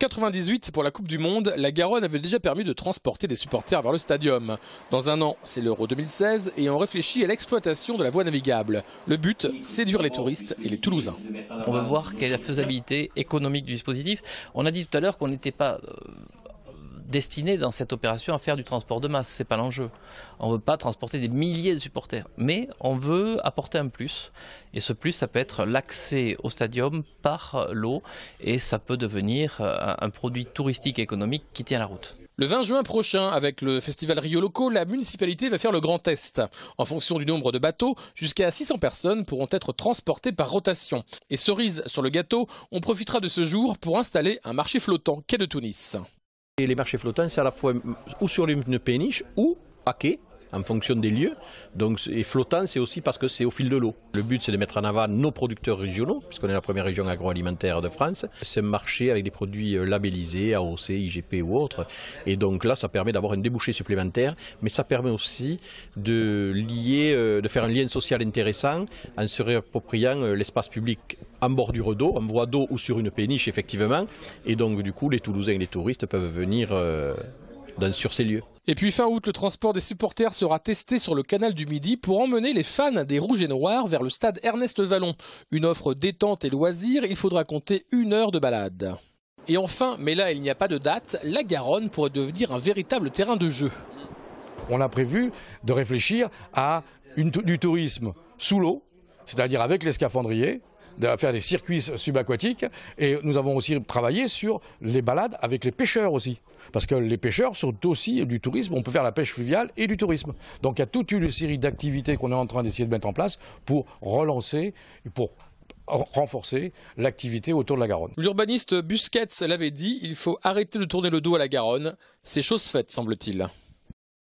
98, pour la Coupe du Monde, la Garonne avait déjà permis de transporter des supporters vers le stadium. Dans un an, c'est l'Euro 2016 et on réfléchit à l'exploitation de la voie navigable. Le but, séduire les touristes et les Toulousains. On veut voir quelle est la faisabilité économique du dispositif. On a dit tout à l'heure qu'on n'était pas destiné dans cette opération à faire du transport de masse, c'est pas l'enjeu. On ne veut pas transporter des milliers de supporters, mais on veut apporter un plus. Et ce plus, ça peut être l'accès au stadium par l'eau et ça peut devenir un produit touristique et économique qui tient la route. Le 20 juin prochain, avec le festival Rio Loco, la municipalité va faire le grand test. En fonction du nombre de bateaux, jusqu'à 600 personnes pourront être transportées par rotation. Et cerise sur le gâteau, on profitera de ce jour pour installer un marché flottant quai de Tunis. Et les marchés flottants, c'est à la fois ou sur une péniche ou à quai, en fonction des lieux. Donc, et flottant, c'est aussi parce que c'est au fil de l'eau. Le but, c'est de mettre en avant nos producteurs régionaux, puisqu'on est la première région agroalimentaire de France. C'est un marché avec des produits labellisés, AOC, IGP ou autres. Et donc là, ça permet d'avoir un débouché supplémentaire, mais ça permet aussi de faire un lien social intéressant en se réappropriant l'espace public en bordure d'eau, en voie d'eau ou sur une péniche, effectivement. Et donc, du coup, les Toulousains et les touristes peuvent venir sur ces lieux. Et puis fin août, le transport des supporters sera testé sur le canal du Midi pour emmener les fans des Rouges et Noirs vers le stade Ernest Vallon. Une offre détente et loisirs, il faudra compter 1 heure de balade. Et enfin, mais là il n'y a pas de date, la Garonne pourrait devenir un véritable terrain de jeu. On a prévu de réfléchir à du tourisme sous l'eau, c'est-à-dire avec les scaphandriers, de faire des circuits subaquatiques, et nous avons aussi travaillé sur les balades avec les pêcheurs aussi. Parce que les pêcheurs sont aussi du tourisme, on peut faire la pêche fluviale et du tourisme. Donc il y a toute une série d'activités qu'on est en train d'essayer de mettre en place pour relancer, pour renforcer l'activité autour de la Garonne. L'urbaniste Busquets l'avait dit, il faut arrêter de tourner le dos à la Garonne. C'est chose faite, semble-t-il.